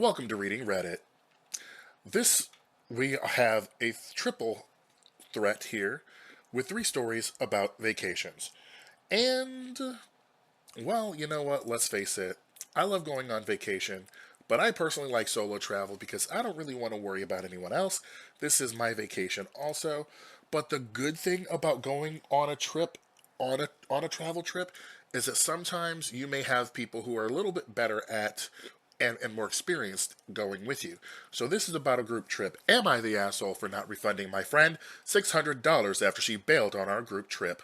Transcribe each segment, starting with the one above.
Welcome to Reading Reddit. We have a triple threat here with three stories about vacations. And, well, you know what? Let's face it. I love going on vacation, but I personally like solo travel because I don't really want to worry about anyone else. This is my vacation also. But the good thing about going on a trip, on a travel trip, is that sometimes you may have people who are a little bit better at and more experienced going with you. So this is about a group trip. Am I the asshole for not refunding my friend $600 after she bailed on our group trip?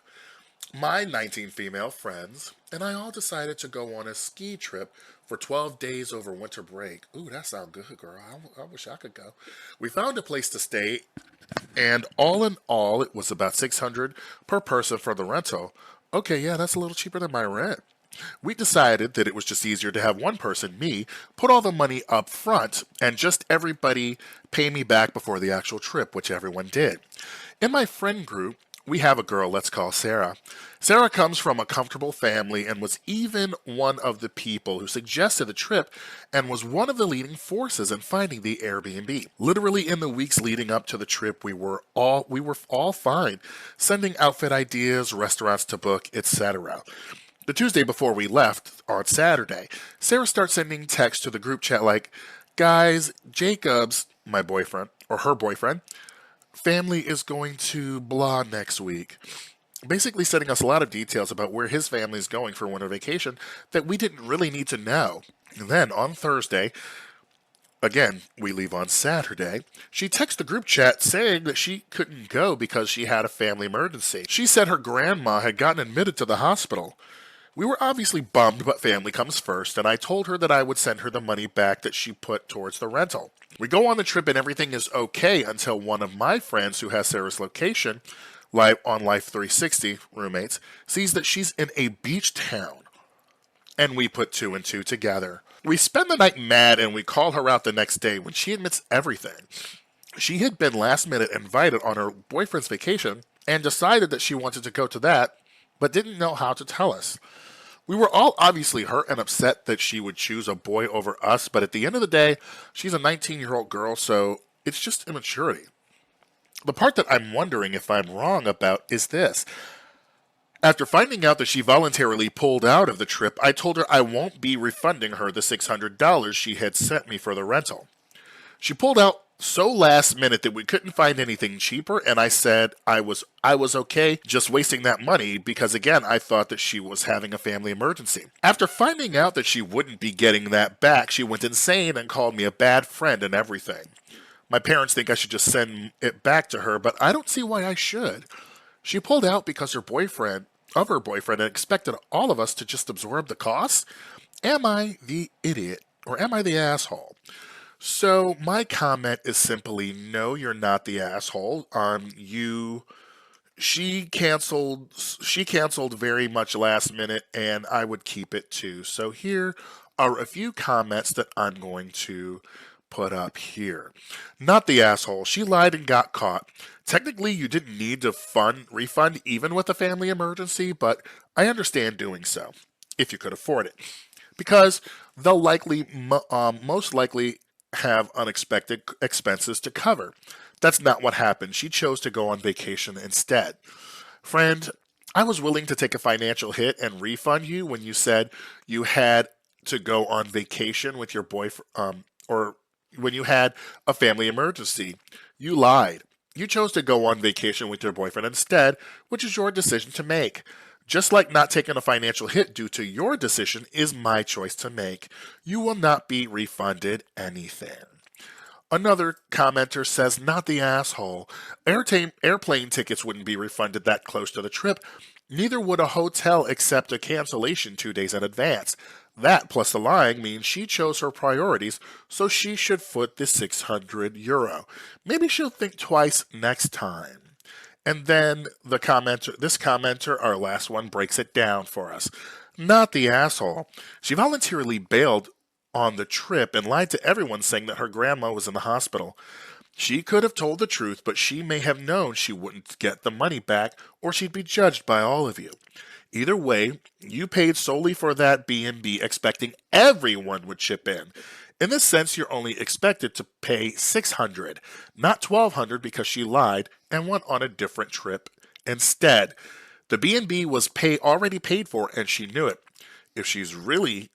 My 19 female friends and I all decided to go on a ski trip for 12 days over winter break. Ooh, that sounds good, girl. I wish I could go. We found a place to stay, and all in all, it was about 600 per person for the rental. Okay, yeah, that's a little cheaper than my rent. We decided that it was just easier to have one person, me, put all the money up front and just everybody pay me back before the actual trip, which everyone did. In my friend group, we have a girl, let's call Sarah. Sarah comes from a comfortable family and was even one of the people who suggested the trip and was one of the leading forces in finding the Airbnb. Literally in the weeks leading up to the trip, we were all fine, sending outfit ideas, restaurants to book, etc. The Tuesday before we left, on Saturday, Sarah starts sending texts to the group chat like, guys, Jacob's, my boyfriend, or her boyfriend, family is going to blah next week. Basically sending us a lot of details about where his family is going for winter vacation that we didn't really need to know. And then on Thursday, again, we leave on Saturday, she texted the group chat saying that she couldn't go because she had a family emergency. She said her grandma had gotten admitted to the hospital. We were obviously bummed, but family comes first, and I told her that I would send her the money back that she put towards the rental. We go on the trip and everything is okay until one of my friends who has Sarah's location, on Life 360, roommates, sees that she's in a beach town. And we put two and two together. We spend the night mad and we call her out the next day when she admits everything. She had been last minute invited on her boyfriend's vacation and decided that she wanted to go to that, but didn't know how to tell us. We were all obviously hurt and upset that she would choose a boy over us, but at the end of the day, she's a 19-year-old girl, so it's just immaturity. The part that I'm wondering if I'm wrong about is this. After finding out that she voluntarily pulled out of the trip, I told her I won't be refunding her the $600 she had sent me for the rental. She pulled out so last minute that we couldn't find anything cheaper, and I said I was okay just wasting that money because, again, I thought that she was having a family emergency. After finding out that she wouldn't be getting that back, she went insane and called me a bad friend and everything. My parents think I should just send it back to her, but I don't see why I should. She pulled out because her boyfriend and expected all of us to just absorb the costs. Am I the idiot or am I the asshole? So my comment is simply no, you're not the asshole. She canceled very much last minute and I would keep it too. So here are a few comments that I'm going to put up here. Not the asshole. She lied and got caught. Technically, you didn't need to refund even with a family emergency, but I understand doing so if you could afford it, because they'll most likely have unexpected expenses to cover. That's not what happened. She chose to go on vacation instead. Friend, I was willing to take a financial hit and refund you when you said you had to go on vacation with your boyfriend, or when you had a family emergency. You lied. You chose to go on vacation with your boyfriend instead, which is your decision to make. Just like not taking a financial hit due to your decision is my choice to make. You will not be refunded anything. Another commenter says, not the asshole. Airplane tickets wouldn't be refunded that close to the trip. Neither would a hotel accept a cancellation 2 days in advance. That plus the lying means she chose her priorities, so she should foot the €600. Maybe she'll think twice next time. And then this commenter, our last one, breaks it down for us. Not the asshole. She voluntarily bailed on the trip and lied to everyone saying that her grandma was in the hospital. She could have told the truth, but she may have known she wouldn't get the money back or she'd be judged by all of you. Either way, you paid solely for that B&B expecting everyone would chip in. In this sense, you're only expected to pay $600, not $1,200 because she lied and went on a different trip instead. The B&B was already paid for and she knew it. If she's really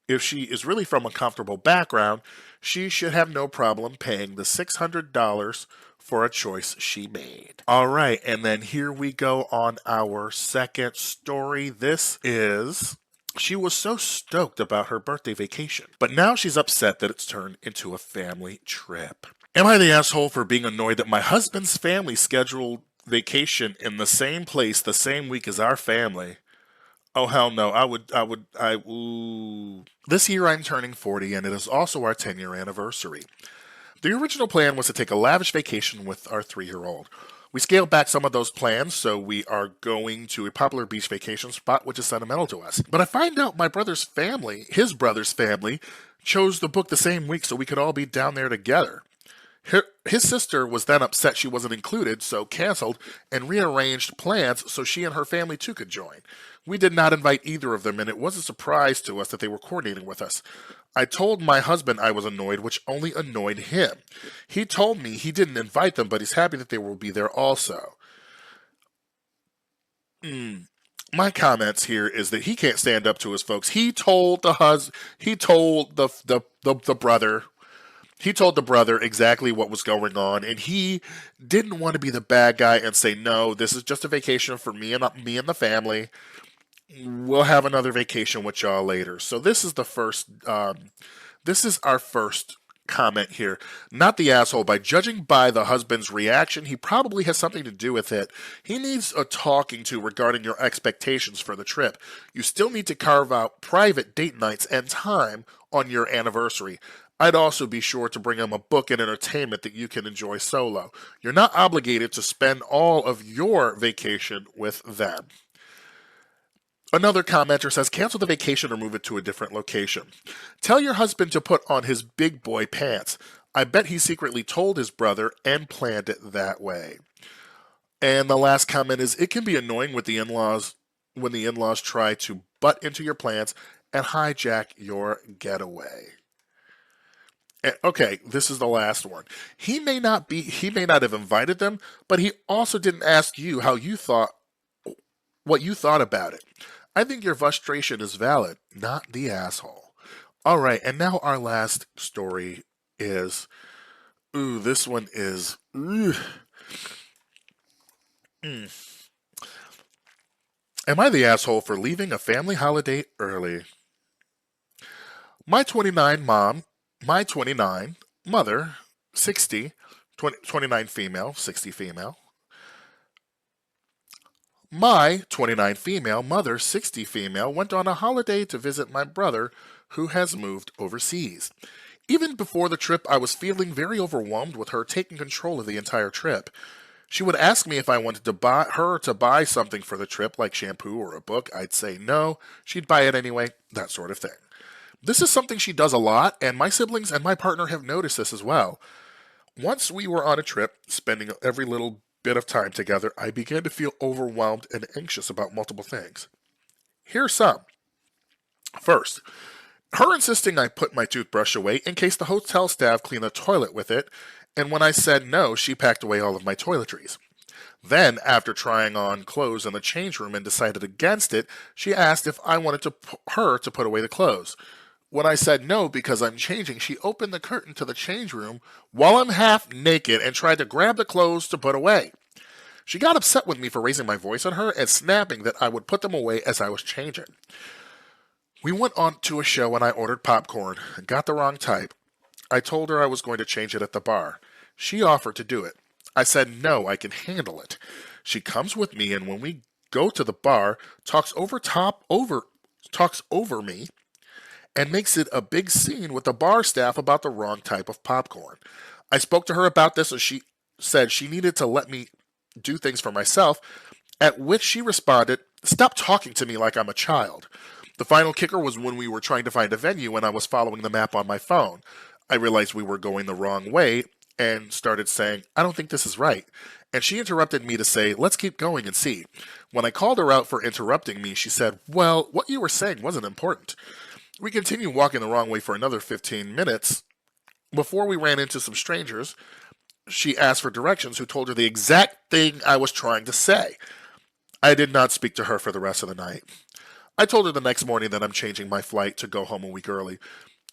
if she is really from a comfortable background, she should have no problem paying the $600 for a choice she made. All right, and then here we go on our second story. This is she was so stoked about her birthday vacation, but now she's upset that it's turned into a family trip. Am I the asshole for being annoyed that my husband's family scheduled vacation in the same place the same week as our family? Oh hell no! Ooh. This year I'm turning 40, and it is also our 10-year anniversary. The original plan was to take a lavish vacation with our 3-year-old. We scaled back some of those plans, so we are going to a popular beach vacation spot, which is sentimental to us. But I find out his brother's family, chose to book the same week so we could all be down there together. His sister was then upset she wasn't included, so canceled and rearranged plans so she and her family too could join. We did not invite either of them, and it was a surprise to us that they were coordinating with us. I told my husband I was annoyed, which only annoyed him. He told me he didn't invite them, but he's happy that they will be there also. My comments here is that he can't stand up to his folks. He told the brother he told the brother exactly what was going on, and he didn't want to be the bad guy and say, no, this is just a vacation for me and the family. We'll have another vacation with y'all later. So this is our first comment here. Not the asshole. By judging by the husband's reaction, he probably has something to do with it. He needs a talking to regarding your expectations for the trip. You still need to carve out private date nights and time on your anniversary. I'd also be sure to bring him a book and entertainment that you can enjoy solo. You're not obligated to spend all of your vacation with them. Another commenter says, cancel the vacation or move it to a different location. Tell your husband to put on his big boy pants. I bet he secretly told his brother and planned it that way. And the last comment is, it can be annoying with the in-laws when the in-laws try to butt into your plans and hijack your getaway. Okay, this is the last one. He may not have invited them, but he also didn't ask you what you thought about it. I think your frustration is valid, not the asshole. All right, and now our last story is, this one is, Am I the asshole for leaving a family holiday early? My 29 mother, 60, 29 female, 60 female. My 29 female mother, 60 female, went on a holiday to visit my brother who has moved overseas. Even before the trip, I was feeling very overwhelmed with her taking control of the entire trip. She would ask me if I wanted to buy something for the trip, like shampoo or a book. I'd say no. She'd buy it anyway, that sort of thing. This is something she does a lot, and my siblings and my partner have noticed this as well. Once we were on a trip, spending every little bit of time together, I began to feel overwhelmed and anxious about multiple things. Here's some. First, her insisting I put my toothbrush away in case the hotel staff cleaned the toilet with it, and when I said no, she packed away all of my toiletries. Then, after trying on clothes in the change room and decided against it, she asked if I wanted her to put away the clothes. When I said no because I'm changing, she opened the curtain to the change room while I'm half naked and tried to grab the clothes to put away. She got upset with me for raising my voice on her and snapping that I would put them away as I was changing. We went on to a show and I ordered popcorn and got the wrong type. I told her I was going to change it at the bar. She offered to do it. I said no, I can handle it. She comes with me, and when we go to the bar, talks over me and makes it a big scene with the bar staff about the wrong type of popcorn. I spoke to her about this, and she said she needed to let me do things for myself, at which she responded, "Stop talking to me like I'm a child." The final kicker was when we were trying to find a venue and I was following the map on my phone. I realized we were going the wrong way and started saying, "I don't think this is right." And she interrupted me to say, "Let's keep going and see." When I called her out for interrupting me, she said, "Well, what you were saying wasn't important." We continued walking the wrong way for another 15 minutes before we ran into some strangers. She asked for directions, who told her the exact thing I was trying to say. I did not speak to her for the rest of the night. I told her the next morning that I'm changing my flight to go home a week early.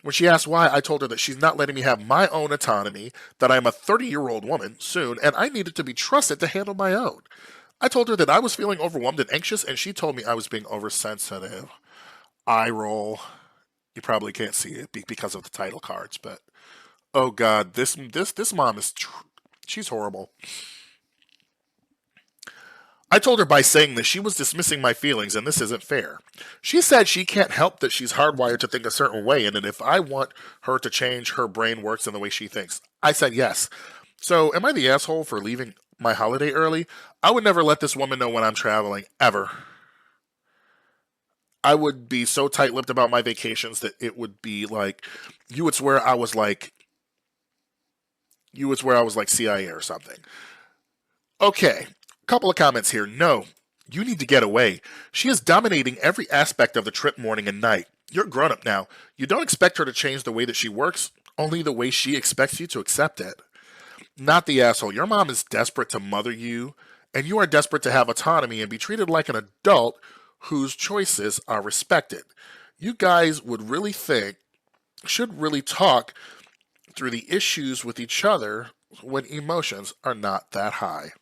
When she asked why, I told her that she's not letting me have my own autonomy, that I am a 30-year-old woman soon, and I needed to be trusted to handle my own. I told her that I was feeling overwhelmed and anxious, and she told me I was being oversensitive. Eye roll. You probably can't see it because of the title cards, but oh god, this mom is she's horrible. I told her by saying this she was dismissing my feelings and this isn't fair. She said she can't help that she's hardwired to think a certain way and that if I want her to change, her brain works in the way she thinks. I said yes. So am I the asshole for leaving my holiday early? I would never let this woman know when I'm traveling, ever. I would be so tight-lipped about my vacations that it would be like you would swear I was like CIA or something. Okay, couple of comments here. No, you need to get away. She is dominating every aspect of the trip morning and night. You're grown up now. You don't expect her to change the way that she works, only the way she expects you to accept it. Not the asshole. Your mom is desperate to mother you, and you are desperate to have autonomy and be treated like an adult whose choices are respected. You guys should really talk through the issues with each other when emotions are not that high.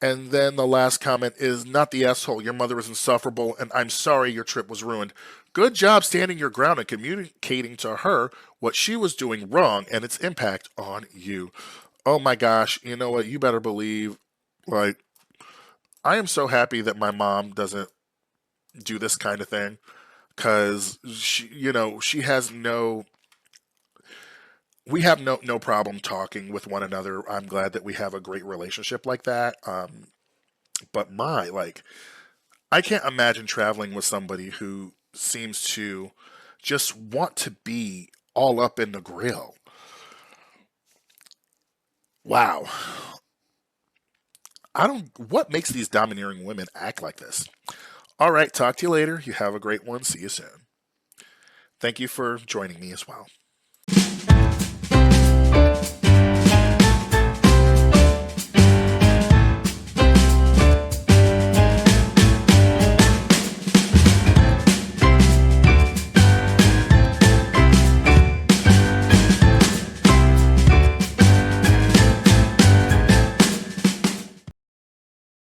And then the last comment is not the asshole. Your mother is insufferable, and I'm sorry your trip was ruined. Good job standing your ground and communicating to her what she was doing wrong and its impact on you. Oh my gosh, you know what? You better believe, like, I am so happy that my mom doesn't do this kind of thing because she has no. We have no problem talking with one another. I'm glad that we have a great relationship like that. But I can't imagine traveling with somebody who seems to just want to be all up in the grill. Wow. What makes these domineering women act like this? All right, talk to you later. You have a great one. See you soon. Thank you for joining me as well.